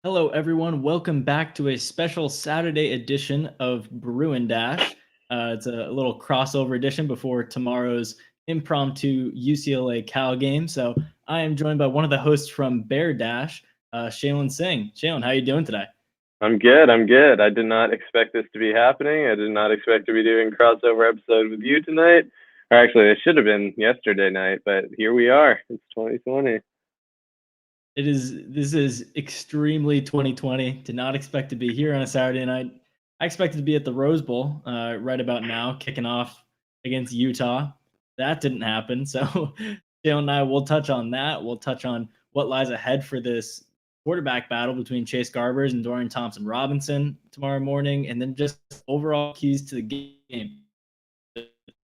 Hello, everyone. Welcome back to a special Saturday edition of Bruin Dash. It's a little crossover edition before tomorrow's impromptu UCLA Cal game. So I am joined by one of the hosts from Bear Dash, Shailin Singh. Shailin, how are you doing today? I'm good. I'm good. I did not expect this to be happening. I did not expect to be doing a crossover episode with you tonight. Or actually, it should have been yesterday night, but here we are. It's 2020. This is extremely 2020. Did not expect to be here on a Saturday night. I expected to be at the Rose Bowl right about now, kicking off against Utah. That didn't happen. So Dale and I will touch on that. We'll touch on what lies ahead for this quarterback battle between Chase Garbers and Dorian Thompson Robinson tomorrow morning, and then just overall keys to the game.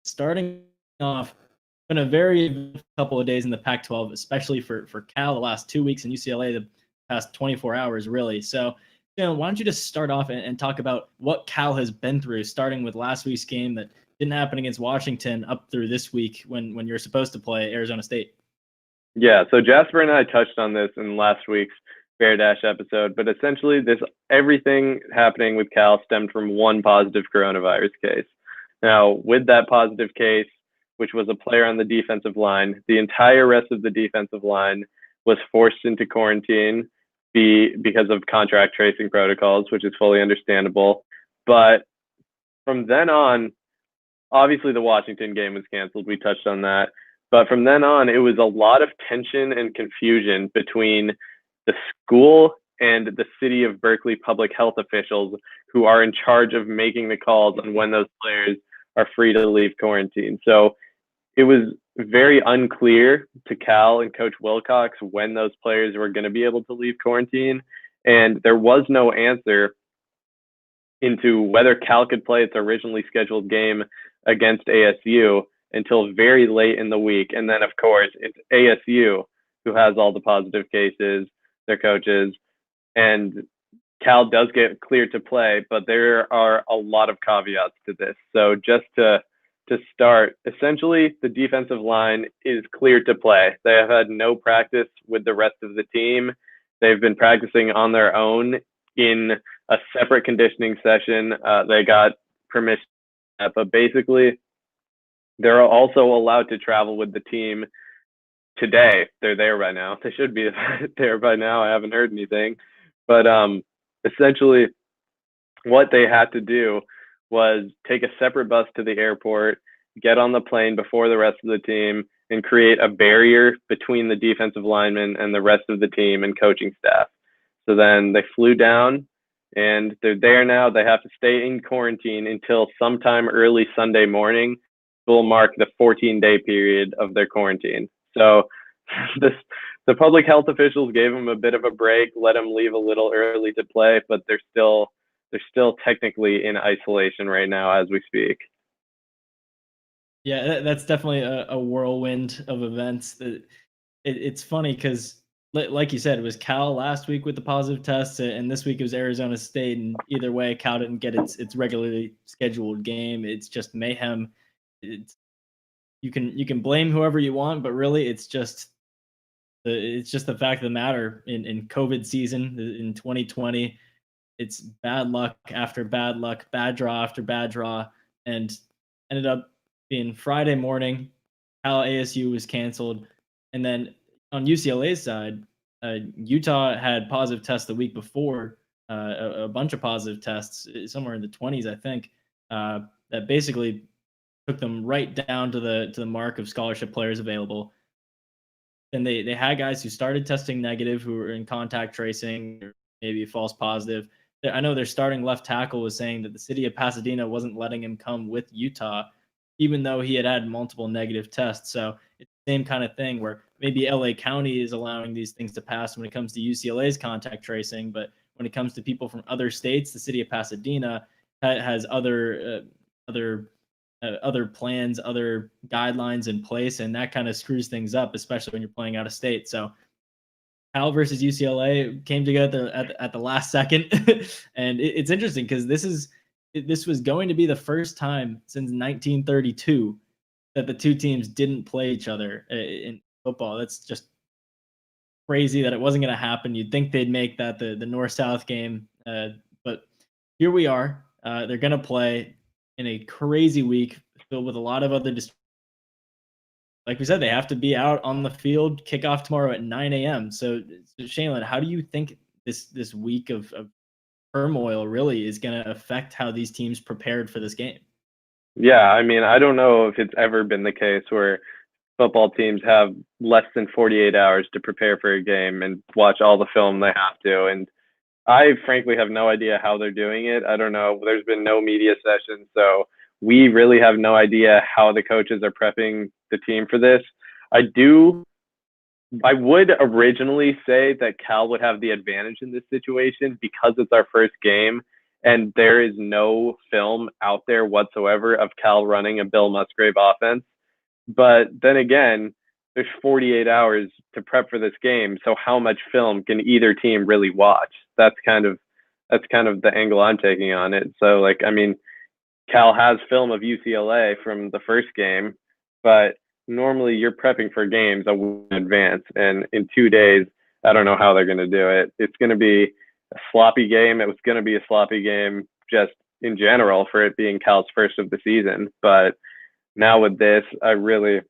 Starting off, been a very couple of days in the Pac-12, especially for Cal the last 2 weeks, and UCLA the past 24 hours, really. So, why don't you just start off and talk about what Cal has been through, starting with last week's game that didn't happen against Washington, up through this week when you're supposed to play Arizona State. Yeah, so Jasper and I touched on this in last week's Bear Dash episode, but essentially this everything happening with Cal stemmed from one positive coronavirus case. Now, with that positive case, which was a player on the defensive line, the entire rest of the defensive line was forced into quarantine because of contract tracing protocols, which is fully understandable. But from then on, obviously the Washington game was canceled. We touched on that. But from then on, it was a lot of tension and confusion between the school and the city of Berkeley public health officials who are in charge of making the calls on when those players are free to leave quarantine. So it was very unclear to Cal and Coach Wilcox when those players were going to be able to leave quarantine. And there was no answer into whether Cal could play its originally scheduled game against ASU until very late in the week. And then, of course, it's ASU who has all the positive cases, their coaches, and Cal does get cleared to play, but there are a lot of caveats to this. So just to start, essentially the defensive line is cleared to play. They have had no practice with the rest of the team. They've been practicing on their own in a separate conditioning session. They got permission, but basically they're also allowed to travel with the team today. They're there by now. They should be there by now. I haven't heard anything, but essentially what they had to do was take a separate bus to the airport, get on the plane before the rest of the team, and create a barrier between the defensive linemen and the rest of the team and coaching staff. So then they flew down and they're there now. They have to stay in quarantine until sometime early Sunday morning. Will mark the 14-day period of their quarantine. So this the public health officials gave them a bit of a break, let them leave a little early to play, but they're still technically in isolation right now as we speak. Yeah, that's definitely a whirlwind of events. It's funny because, like you said, it was Cal last week with the positive tests, and this week it was Arizona State. And either way, Cal didn't get its regularly scheduled game. It's just mayhem. It's you can blame whoever you want, but really, it's just the fact of the matter in COVID season in 2020. It's bad luck after bad luck, bad draw after bad draw, and ended up being Friday morning. Cal ASU was canceled, and then on UCLA's side, Utah had positive tests the week before, a bunch of positive tests, somewhere in the 20s, I think, that basically took them right down to the mark of scholarship players available. And they had guys who started testing negative, who were in contact tracing, or maybe false positive. I know their starting left tackle was saying that the city of Pasadena wasn't letting him come with Utah, even though he had had multiple negative tests. So it's the same kind of thing where maybe LA County is allowing these things to pass when it comes to UCLA's contact tracing, but when it comes to people from other states, the city of Pasadena has other plans, other guidelines in place, and that kind of screws things up, especially when you're playing out of state. So Cal versus UCLA came together at the last second, and it's interesting because this was going to be the first time since 1932 that the two teams didn't play each other in football. That's just crazy that it wasn't going to happen. You'd think they'd make that the North-South game, but here we are. They're going to play in a crazy week filled with a lot of other like we said, they have to be out on the field. Kickoff tomorrow at 9 a.m. So Shailin, how do you think this week of turmoil really is going to affect how these teams prepared for this game? Yeah, I mean, I don't know if it's ever been the case where football teams have less than 48 hours to prepare for a game and watch all the film they have to. And I frankly have no idea how they're doing it. I don't know. There's been no media session, so we really have no idea how the coaches are prepping the team for this. I would originally say that Cal would have the advantage in this situation because it's our first game and there is no film out there whatsoever of Cal running a Bill Musgrave offense. But then again, there's 48 hours to prep for this game. So how much film can either team really watch? That's kind of the angle I'm taking on it. So like, I mean, Cal has film of UCLA from the first game, but normally you're prepping for games a week in advance. And in 2 days, I don't know how they're going to do it. It's going to be a sloppy game. It was going to be a sloppy game just in general for it being Cal's first of the season. But now with this, I really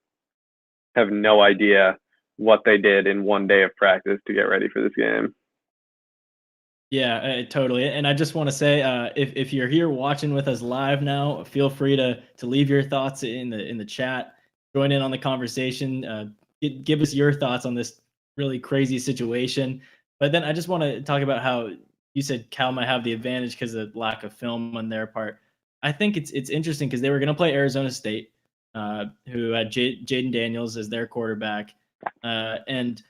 have no idea what they did in 1 day of practice to get ready for this game. Yeah, totally. And I just want to say, if you're here watching with us live now, feel free to leave your thoughts in the chat. Join in on the conversation. Give us your thoughts on this really crazy situation. But then I just want to talk about how you said Cal might have the advantage because of lack of film on their part. I think it's interesting because they were going to play Arizona State, who had Jaden Daniels as their quarterback, and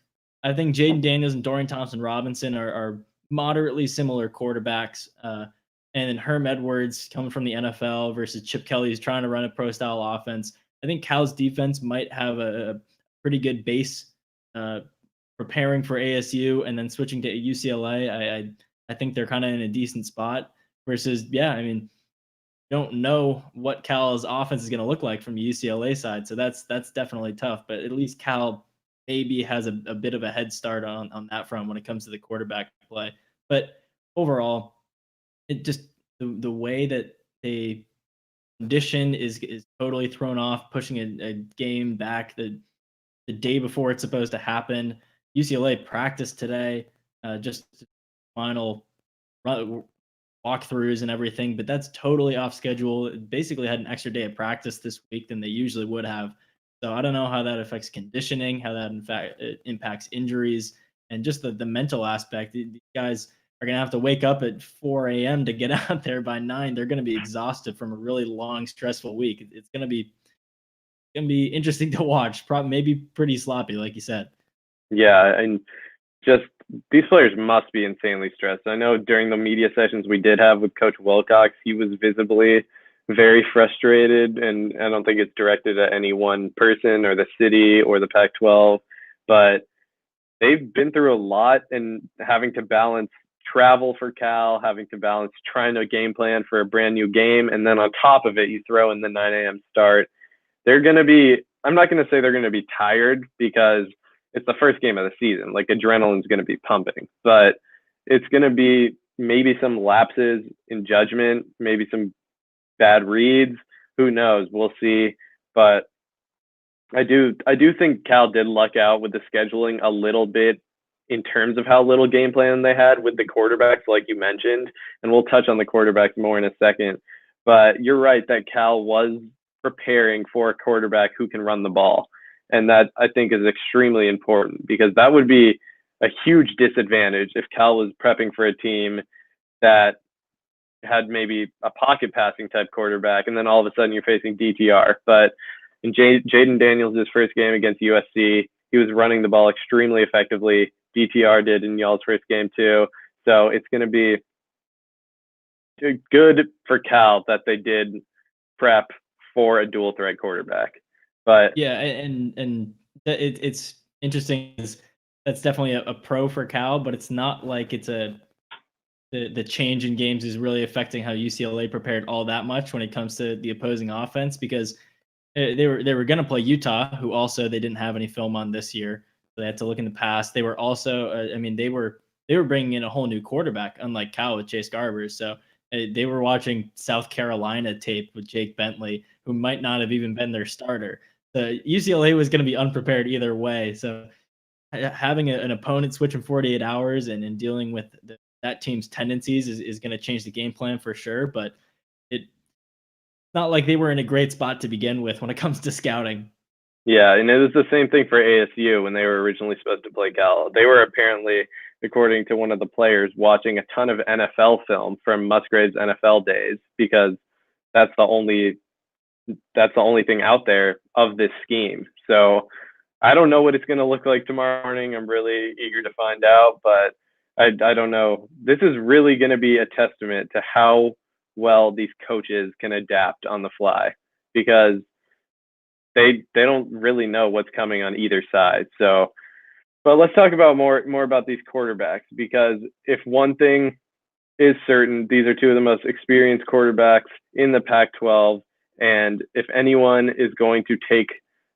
I think Jaden Daniels and Dorian Thompson-Robinson are moderately similar quarterbacks. And then Herm Edwards coming from the NFL versus Chip Kelly who's trying to run a pro-style offense. I think Cal's defense might have a pretty good base preparing for ASU and then switching to UCLA. I think they're kind of in a decent spot versus, yeah, I mean, don't know what Cal's offense is going to look like from the UCLA side. So that's definitely tough, but at least Cal maybe has a bit of a head start on that front when it comes to the quarterback play. But overall, it just the way that they condition is totally thrown off, pushing a game back the day before it's supposed to happen. UCLA practiced today, just final walkthroughs and everything, but that's totally off schedule. It basically had an extra day of practice this week than they usually would have. So I don't know how that affects conditioning, how that in fact it impacts injuries, and just the mental aspect. These guys are going to have to wake up at 4 a.m. to get out there by 9. They're going to be exhausted from a really long, stressful week. It's going to be interesting to watch. Probably maybe pretty sloppy, like you said. Yeah, and just these players must be insanely stressed. I know during the media sessions we did have with Coach Wilcox, he was visibly very frustrated, and I don't think it's directed at any one person or the city or the Pac-12, but they've been through a lot and having to balance travel for Cal, having to balance trying to game plan for a brand new game, and then on top of it, you throw in the 9 a.m. start. They're going to be, I'm not going to say they're going to be tired because it's the first game of the season. Like adrenaline's going to be pumping, but it's going to be maybe some lapses in judgment, maybe some bad reads. Who knows? We'll see. But I do think Cal did luck out with the scheduling a little bit in terms of how little game plan they had with the quarterbacks, like you mentioned. And we'll touch on the quarterbacks more in a second. But you're right that Cal was preparing for a quarterback who can run the ball. And that I think is extremely important because that would be a huge disadvantage if Cal was prepping for a team that had maybe a pocket passing type quarterback, and then all of a sudden you're facing DTR. But in Jaden Daniels' first game against USC, he was running the ball extremely effectively. DTR did in y'all's first game too. So it's going to be good for Cal that they did prep for a dual threat quarterback. But yeah, and it's interesting. That's definitely a pro for Cal, but it's not like it's the change in games is really affecting how UCLA prepared all that much when it comes to the opposing offense because they were going to play Utah, who also they didn't have any film on this year. They had to look in the past. They were also, they were bringing in a whole new quarterback, unlike Cal with Chase GARBERS. So they were watching South Carolina tape with Jake Bentley, who might not have even been their starter. The UCLA was going to be unprepared either way. So having an opponent switch in 48 hours and dealing with that team's tendencies is going to change the game plan for sure. But it's not like they were in a great spot to begin with when it comes to scouting. Yeah, and it was the same thing for ASU when they were originally supposed to play Cal. They were apparently, according to one of the players, watching a ton of NFL film from Musgrave's NFL days because that's the only thing out there of this scheme. So I don't know what it's going to look like tomorrow morning. I'm really eager to find out, but I don't know. This is really going to be a testament to how well these coaches can adapt on the fly because they don't really know what's coming on either side. So, but let's talk about more about these quarterbacks because if one thing is certain, these are two of the most experienced quarterbacks in the Pac-12, and if anyone is going to take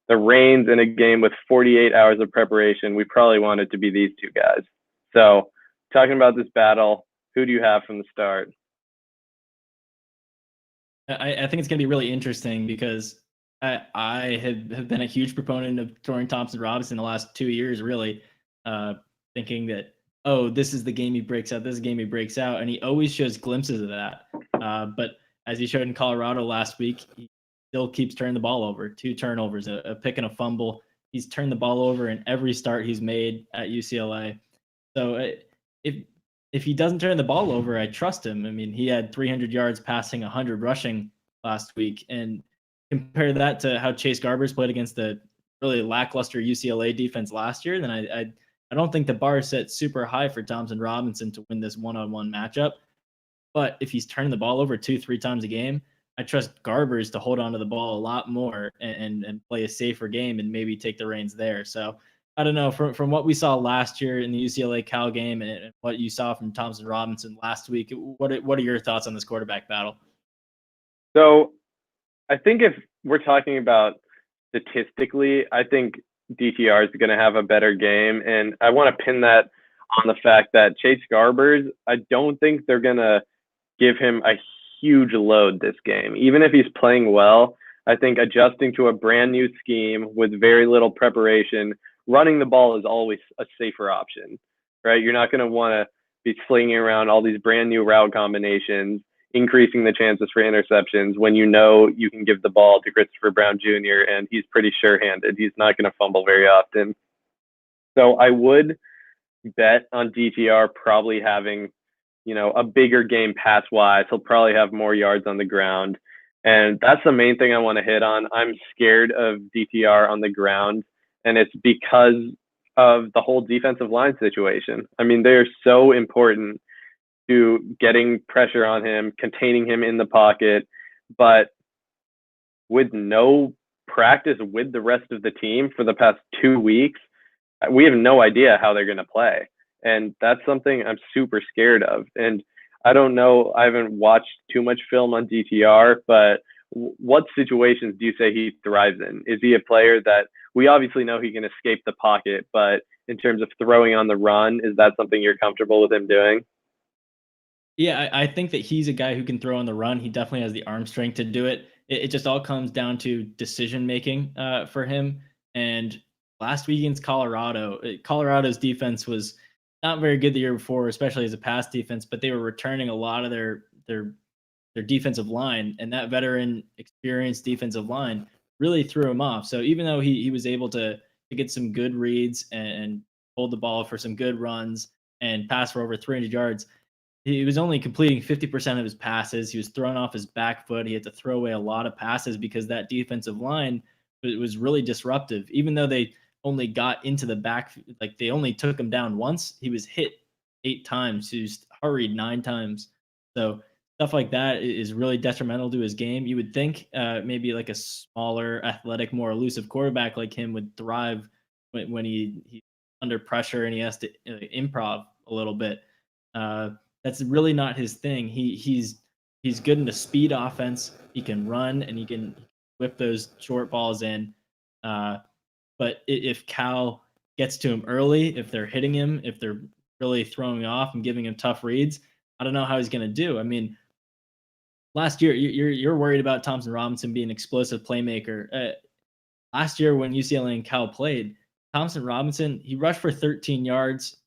the reins in a game with 48 hours of preparation, we probably want it to be these two guys. So, talking about this battle, who do you have from the start? I think it's going to be really interesting because I have been a huge proponent of Torian Thompson-Robinson the last 2 years, really, thinking that, oh, this is the game he breaks out, this is the game he breaks out, and he always shows glimpses of that. But as he showed in Colorado last week, he still keeps turning the ball over. 2 turnovers, a pick and a fumble. He's turned the ball over in every start he's made at UCLA. So if he doesn't turn the ball over, I trust him. I mean, he had 300 yards passing, 100 rushing last week, and compare that to how Chase GARBERS played against the really lackluster UCLA defense last year, then I don't think the bar is set super high for Thompson-Robinson to win this one-on-one matchup. But if he's turning the ball over 2-3 times a game, I trust GARBERS to hold on to the ball a lot more and play a safer game and maybe take the reins there. So I don't know, from what we saw last year in the UCLA Cal game and what you saw from Thompson-Robinson last week, what are your thoughts on this quarterback battle? So I think if we're talking about statistically, I think DTR is going to have a better game. And I want to pin that on the fact that Chase GARBERS, I don't think they're going to give him a huge load this game. Even if he's playing well, I think adjusting to a brand new scheme with very little preparation, running the ball is always a safer option, right? You're not going to want to be slinging around all these brand new route combinations, increasing the chances for interceptions when you know you can give the ball to Christopher Brown Jr. and he's pretty sure-handed. He's not going to fumble very often. So I would bet on DTR probably having, a bigger game pass-wise. He'll probably have more yards on the ground. And that's the main thing I want to hit on. I'm scared of DTR on the ground, and it's because of the whole defensive line situation. I mean, they are so important to getting pressure on him, containing him in the pocket, but with no practice with the rest of the team for the past 2 weeks, we have no idea how they're going to play. And that's something I'm super scared of. And I don't know, I haven't watched too much film on DTR, but what situations do you say he thrives in? Is he a player that we obviously know he can escape the pocket, but in terms of throwing on the run, is that something you're comfortable with him doing? Yeah, I think that he's a guy who can throw on the run. He definitely has the arm strength to do it. It just all comes down to decision making for him. And last week against Colorado, Colorado's defense was not very good the year before, especially as a pass defense. But they were returning a lot of their defensive line, and that veteran, experienced defensive line really threw him off. So even though he was able to get some good reads and hold the ball for some good runs and pass for over 300 yards, he was only completing 50% of his passes. He was thrown off his back foot. He had to throw away a lot of passes because that defensive line was really disruptive. Even though they only got into the back, like they only took him down once, he was hit 8 times. He was hurried 9 times. So stuff like that is really detrimental to his game. You would think maybe like a smaller, athletic, more elusive quarterback like him would thrive when he's under pressure and he has to improv a little bit. That's really not his thing. He's good in a speed offense. He can run and he can whip those short balls in. But if Cal gets to him early, if they're hitting him, if they're really throwing off and giving him tough reads, I don't know how he's going to do. I mean, last year you're worried about Thompson Robinson being an explosive playmaker. Last year when UCLA and Cal played, Thompson Robinson, he rushed for 13 yards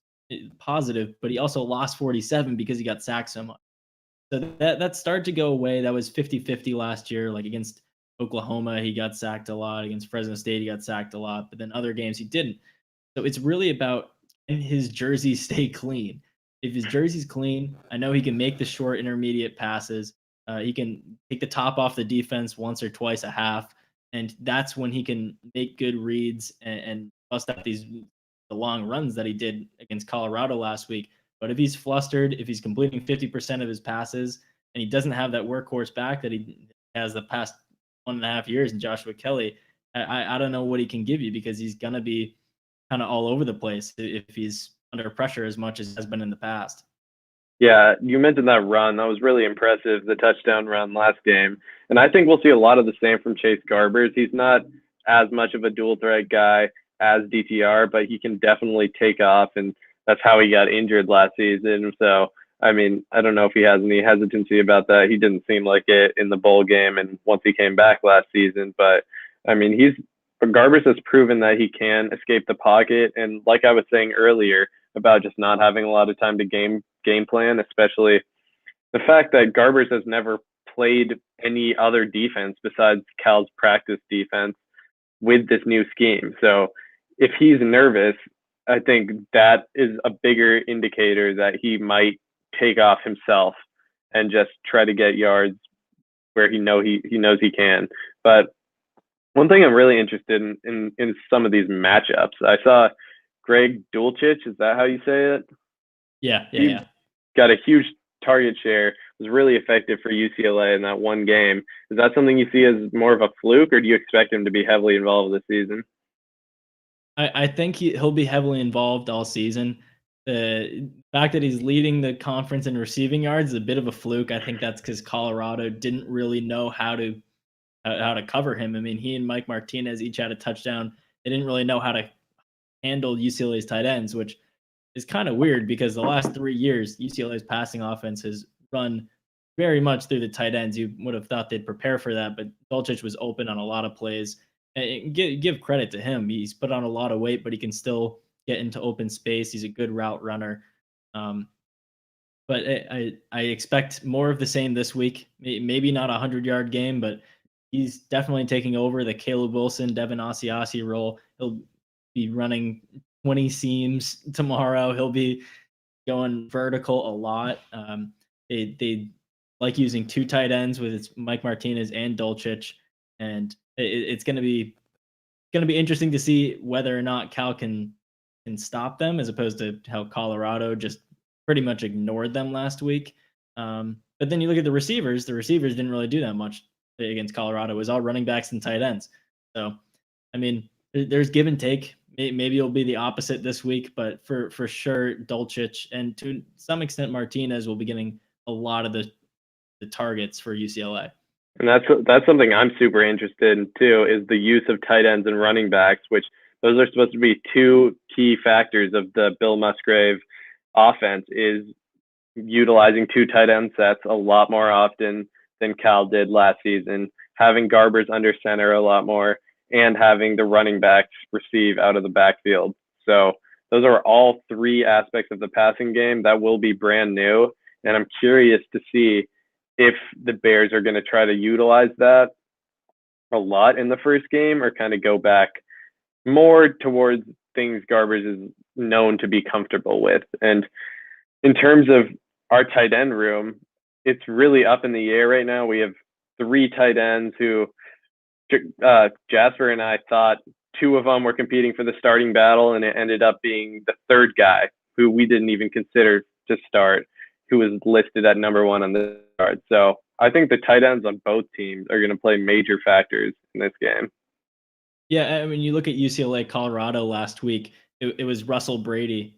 positive, but he also lost 47 because he got sacked so much. So that started to go away. That was 50-50 last year. Like against Oklahoma, he got sacked a lot. Against Fresno State, he got sacked a lot. But then other games, he didn't. So it's really about can his jersey stay clean. If his jersey's clean, I know he can make the short intermediate passes. He can take the top off the defense once or twice a half, and that's when he can make good reads and bust out the long runs that he did against Colorado last week. But if he's flustered, if he's completing 50% of his passes, and he doesn't have that workhorse back that he has the past 1.5 years in Joshua Kelly, I don't know what he can give you because he's gonna be kind of all over the place if he's under pressure as much as has been in the past. Yeah, you mentioned that run. That was really impressive, the touchdown run last game. And I think we'll see a lot of the same from Chase Garbers. He's not as much of a dual threat guy as DTR, but he can definitely take off, and that's how he got injured last season. So, I mean, I don't know if he has any hesitancy about that. He didn't seem like it in the bowl game and once he came back last season. But, I mean, Garbers has proven that he can escape the pocket. And like I was saying earlier about just not having a lot of time to game plan, especially the fact that Garbers has never played any other defense besides Cal's practice defense with this new scheme. So if he's nervous, I think that is a bigger indicator that he might take off himself and just try to get yards where he knows he can. But one thing I'm really interested in some of these matchups. I saw Greg Dulcich, is that how you say it? Yeah. Got a huge target share, was really effective for UCLA in that one game. Is that something you see as more of a fluke, or do you expect him to be heavily involved this season? I think he'll be heavily involved all season. The fact that he's leading the conference in receiving yards is a bit of a fluke. I think that's because Colorado didn't really know how to cover him. I mean, he and Mike Martinez each had a touchdown. They didn't really know how to handle UCLA's tight ends, which is kind of weird because the last 3 years, UCLA's passing offense has run very much through the tight ends. You would have thought they'd prepare for that, but Dulcich was open on a lot of plays. And give credit to him. He's put on a lot of weight, but he can still get into open space. He's a good route runner. But I expect more of the same this week. Maybe not a 100-yard game, but he's definitely taking over the Caleb Wilson, Devin Asiasi role. He'll be running 20 seams tomorrow. He'll be going vertical a lot. They like using two tight ends with Mike Martinez and Dulcich, and it's going to be interesting to see whether or not Cal can stop them, as opposed to how Colorado just pretty much ignored them last week. But then you look at the receivers. The receivers didn't really do that much against Colorado. It was all running backs and tight ends. So, I mean, there's give and take. Maybe it'll be the opposite this week, but for sure, Dulcich and to some extent Martinez will be getting a lot of the targets for UCLA. And that's something I'm super interested in too, is the use of tight ends and running backs, which those are supposed to be two key factors of the Bill Musgrave offense, is utilizing two tight end sets a lot more often than Cal did last season, having Garbers under center a lot more, and having the running backs receive out of the backfield. So those are all three aspects of the passing game that will be brand new. And I'm curious to see if the Bears are going to try to utilize that a lot in the first game, or kind of go back more towards things Garbers is known to be comfortable with. And in terms of our tight end room, it's really up in the air right now. We have three tight ends who Jasper and I thought two of them were competing for the starting battle, and it ended up being the third guy who we didn't even consider to start, who was listed at number one on the card. So I think the tight ends on both teams are going to play major factors in this game. Yeah, I mean, you look at UCLA Colorado last week. It was Brady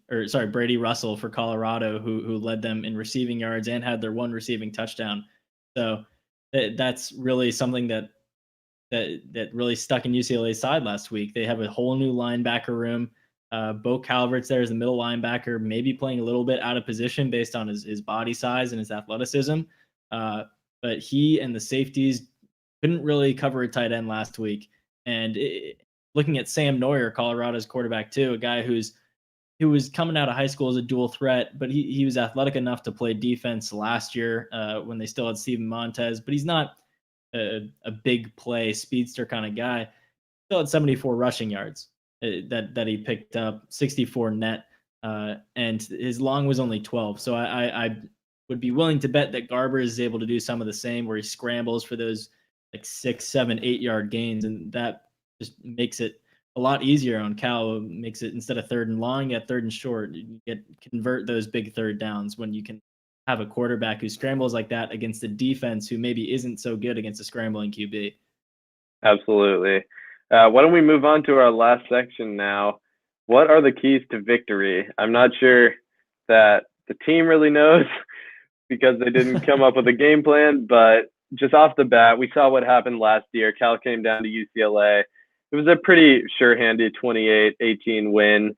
Russell for Colorado who led them in receiving yards and had their one receiving touchdown. So that's really something that really stuck in UCLA's side last week. They have a whole new linebacker room. Bo Calvert's there as the middle linebacker, maybe playing a little bit out of position based on his body size and his athleticism. But he and the safeties couldn't really cover a tight end last week. And looking at Sam Neuer, Colorado's quarterback too, a guy who was coming out of high school as a dual threat, but he was athletic enough to play defense last year when they still had Steven Montez. But he's not a big play speedster kind of guy. Still had 74 rushing yards that he picked up, 64 net, and his long was only 12. So I would be willing to bet that GARBERS is able to do some of the same, where he scrambles for those like 6, 7, 8 yard gains, and that just makes it a lot easier on Cal. Makes it, instead of third and long, you get third and short. You convert those big third downs when you can have a quarterback who scrambles like that against a defense who maybe isn't so good against a scrambling QB. Absolutely. Why don't we move on to our last section now? What are the keys to victory? I'm not sure that the team really knows because they didn't come up with a game plan, but just off the bat, we saw what happened last year. Cal came down to UCLA. It was a pretty sure-handed 28-18 win.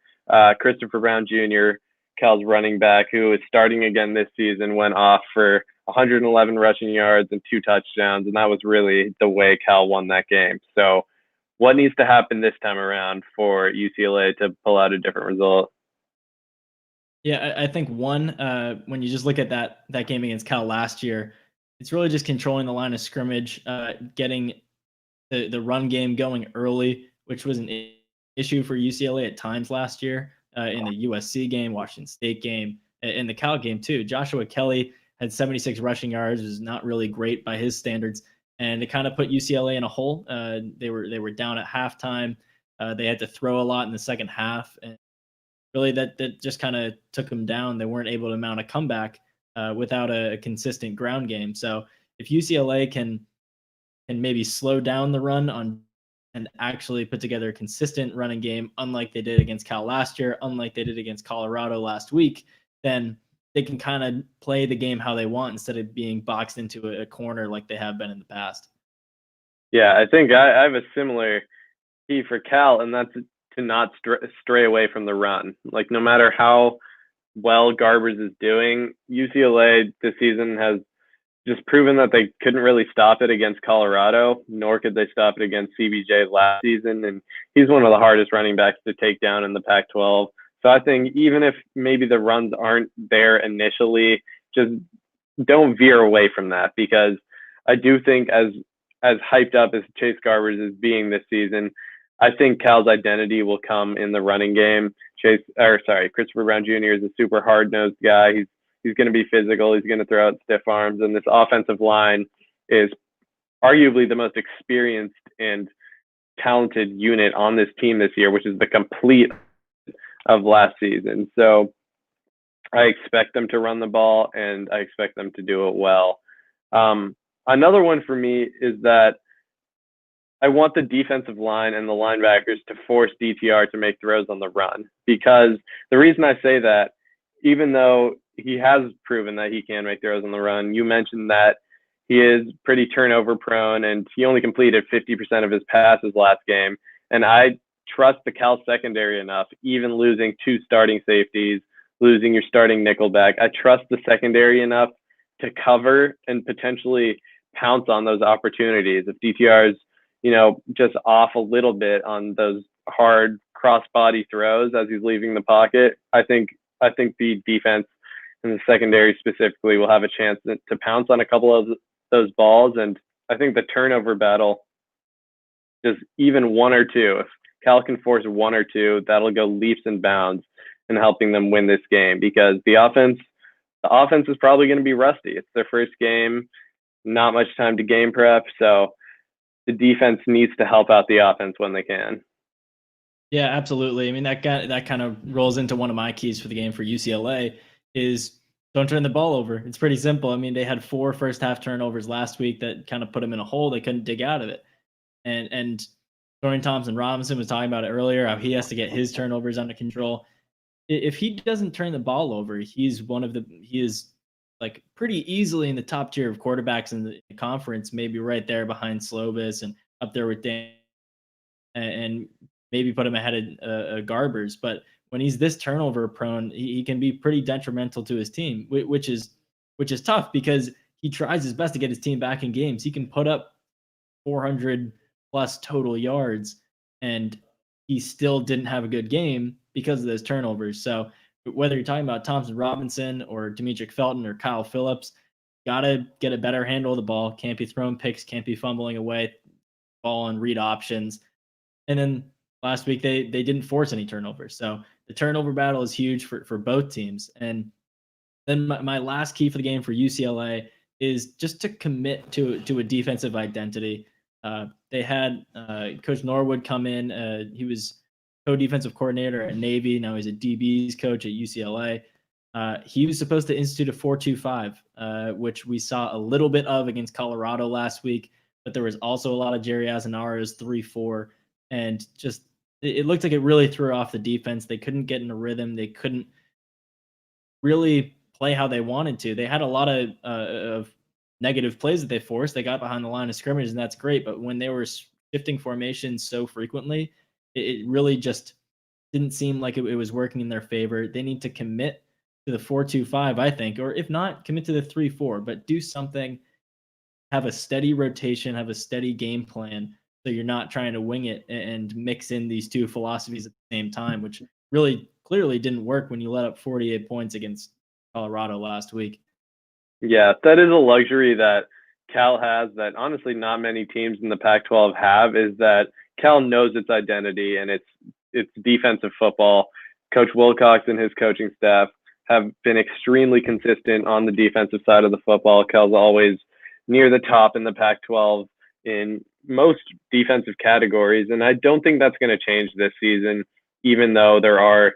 Christopher Brown Jr., Cal's running back, who is starting again this season, went off for 111 rushing yards and 2 touchdowns, and that was really the way Cal won that game. So what needs to happen this time around for UCLA to pull out a different result? Yeah, I think one, when you just look at that game against Cal last year, it's really just controlling the line of scrimmage, getting the run game going early, which was an issue for UCLA at times last year in the USC game, Washington State game, and the Cal game too. Joshua Kelly had 76 rushing yards, was not really great by his standards, and it kind of put UCLA in a hole. They were down at halftime. They had to throw a lot in the second half, and really that just kind of took them down. They weren't able to mount a comeback without a consistent ground game. So if UCLA can maybe slow down the run on and actually put together a consistent running game, unlike they did against Cal last year, unlike they did against Colorado last week, then they can kind of play the game how they want instead of being boxed into a corner like they have been in the past. Yeah, I think I have a similar key for Cal, and that's to not stray away from the run. Like, no matter how well GARBERS is doing, UCLA this season has just proven that they couldn't really stop it against Colorado, nor could they stop it against CBJ last season. And he's one of the hardest running backs to take down in the Pac-12. So I think even if maybe the runs aren't there initially, just don't veer away from that, because I do think as hyped up as Chase GARBERS is being this season, I think Cal's identity will come in the running game. Christopher Brown Jr. is a super hard-nosed guy. He's going to be physical. He's going to throw out stiff arms. And this offensive line is arguably the most experienced and talented unit on this team this year, which is the complete of last season. So I expect them to run the ball, and I expect them to do it well. Another one for me is that I want the defensive line and the linebackers to force DTR to make throws on the run, because the reason I say that, even though he has proven that he can make throws on the run, you mentioned that he is pretty turnover prone, and he only completed 50% of his passes last game. And I trust the Cal secondary enough, even losing 2 starting safeties, losing your starting nickelback. I trust the secondary enough to cover and potentially pounce on those opportunities. If DTR's, just off a little bit on those hard cross-body throws as he's leaving the pocket, I think the defense and the secondary specifically will have a chance to pounce on a couple of those balls. And I think the turnover battle, just even 1 or 2, if Cal can force 1 or 2, that'll go leaps and bounds in helping them win this game, because the offense is probably going to be rusty. It's their first game, not much time to game prep. So the defense needs to help out the offense when they can. Yeah, absolutely. I mean, that kind of rolls into one of my keys for the game for UCLA is don't turn the ball over. It's pretty simple. I mean, they had 4 first half turnovers last week that kind of put them in a hole. They couldn't dig out of it. And Dorian Thompson-Robinson was talking about it earlier, how he has to get his turnovers under control. If he doesn't turn the ball over, he is like pretty easily in the top tier of quarterbacks in the conference, maybe right there behind Slovis and up there with Dan and maybe put him ahead of GARBERS. But when he's this turnover prone, he can be pretty detrimental to his team, which is tough because he tries his best to get his team back in games. He can put up 400 plus total yards, and he still didn't have a good game because of those turnovers. So whether you're talking about Thompson Robinson or Demetric Felton or Kyle Phillips, gotta get a better handle of the ball. Can't be throwing picks, can't be fumbling away ball and read options. And then last week they didn't force any turnovers. So the turnover battle is huge for both teams. And then my last key for the game for UCLA is just to commit to a defensive identity. They had Coach Norwood come in. He was co-defensive coordinator at Navy. Now he's a DB's coach at UCLA. He was supposed to institute a 4-2-5, which we saw a little bit of against Colorado last week. But there was also a lot of Jerry Azanaro's 3-4, and just it looked like it really threw off the defense. They couldn't get in a rhythm. They couldn't really play how they wanted to. They had a lot of negative plays that they forced. They got behind the line of scrimmage, and that's great. But when they were shifting formations so frequently, it really just didn't seem like it was working in their favor. They need to commit to the 4-2-5, I think, or if not, commit to the 3-4, but do something, have a steady rotation, have a steady game plan, so you're not trying to wing it and mix in these two philosophies at the same time, which really clearly didn't work when you let up 48 points against Colorado last week. Yeah, that is a luxury that Cal has that honestly not many teams in the Pac-12 have, is that Cal knows its identity and it's defensive football. Coach Wilcox and his coaching staff have been extremely consistent on the defensive side of the football. Cal's always near the top in the Pac-12 in most defensive categories, and I don't think that's going to change this season, even though there are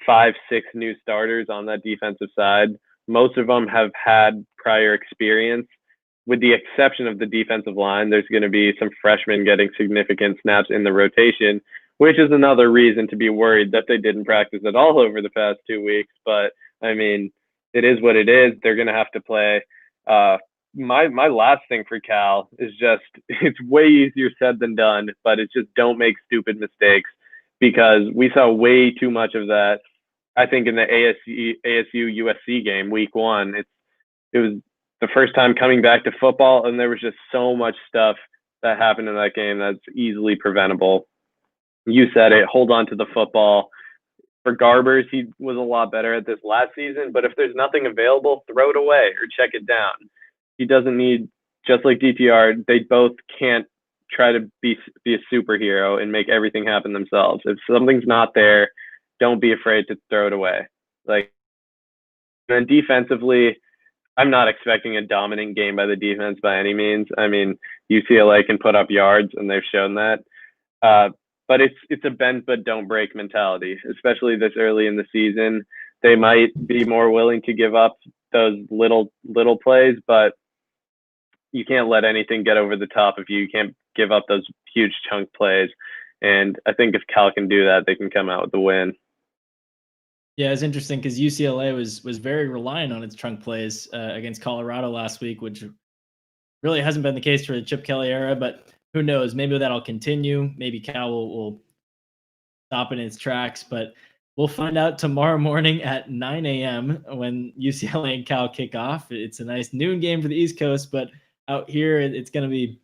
5-6 new starters on that defensive side. Most of them have had prior experience. With the exception of the defensive line, there's going to be some freshmen getting significant snaps in the rotation, which is another reason to be worried that they didn't practice at all over the past 2 weeks. But, I mean, it is what it is. They're going to have to play. My last thing for Cal is just, it's way easier said than done, but it's just don't make stupid mistakes, because we saw way too much of that, I think, in the ASU USC game week 1. It was the first time coming back to football, and there was just so much stuff that happened in that game that's easily preventable. You said it, hold on to the football. For GARBERS, he was a lot better at this last season, but if there's nothing available, throw it away or check it down. He doesn't need, just like DTR, they both can't try to be a superhero and make everything happen themselves. If something's not there, don't be afraid to throw it away. Like, and defensively, I'm not expecting a dominant game by the defense by any means. I mean, UCLA can put up yards, and they've shown that. But it's a bend but don't break mentality, especially this early in the season. They might be more willing to give up those little plays, but you can't let anything get over the top of you. You can't give up those huge chunk plays. And I think if Cal can do that, they can come out with the win. Yeah, it's interesting because UCLA was very reliant on its chunk plays against Colorado last week, which really hasn't been the case for the Chip Kelly era. But who knows? Maybe that'll continue. Maybe Cal will stop in its tracks. But we'll find out tomorrow morning at 9 a.m. when UCLA and Cal kick off. It's a nice noon game for the East Coast, but out here it's going to be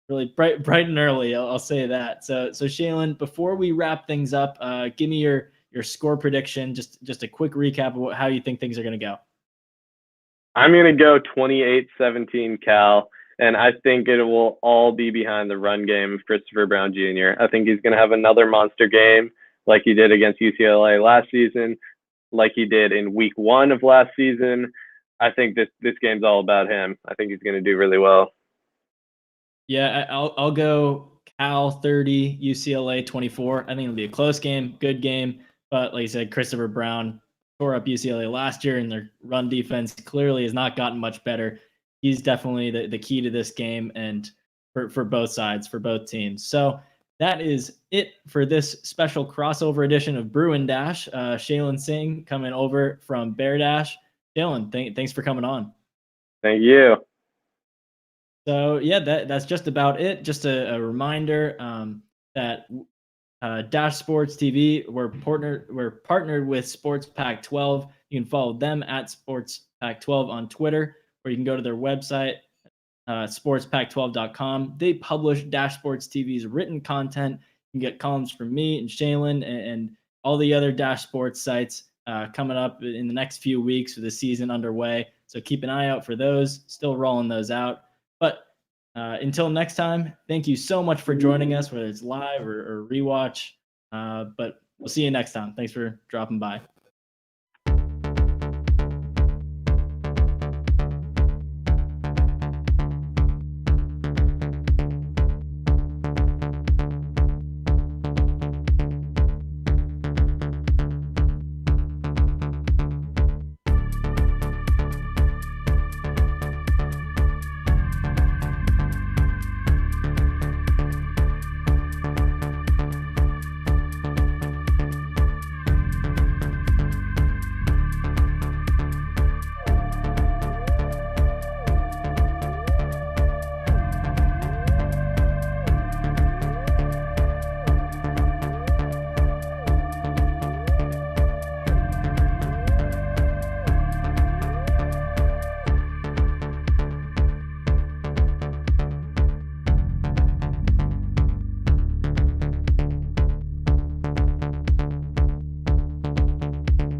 really bright and early. I'll say that. So Shailin, before we wrap things up, give me your score prediction, just a quick recap of how you think things are going to go. I'm going to go 28-17 Cal, and I think it will all be behind the run game of Christopher Brown Jr. I think he's going to have another monster game like he did against UCLA last season, like he did in week 1 of last season. I think this game's all about him. I think he's going to do really well. Yeah, I'll go Cal 30, UCLA 24. I think it'll be a close game, good game. But like I said, Christopher Brown tore up UCLA last year, and their run defense clearly has not gotten much better. He's definitely the key to this game, and for both sides, for both teams. So that is it for this special crossover edition of Bruin Dash. Shailin Singh coming over from Bear Dash. Shailin, thanks for coming on. Thank you. So yeah, that's just about it. Just a reminder that Dash Sports TV. We're partnered with Sports Pack 12. You can follow them at Sports Pack 12 on Twitter, or you can go to their website, sportspack12.com. They publish Dash Sports TV's written content. You can get columns from me and Shailin and all the other Dash Sports sites coming up in the next few weeks with the season underway. So keep an eye out for those. Still rolling those out. But until next time, thank you so much for joining us, whether it's live or rewatch. But we'll see you next time. Thanks for dropping by.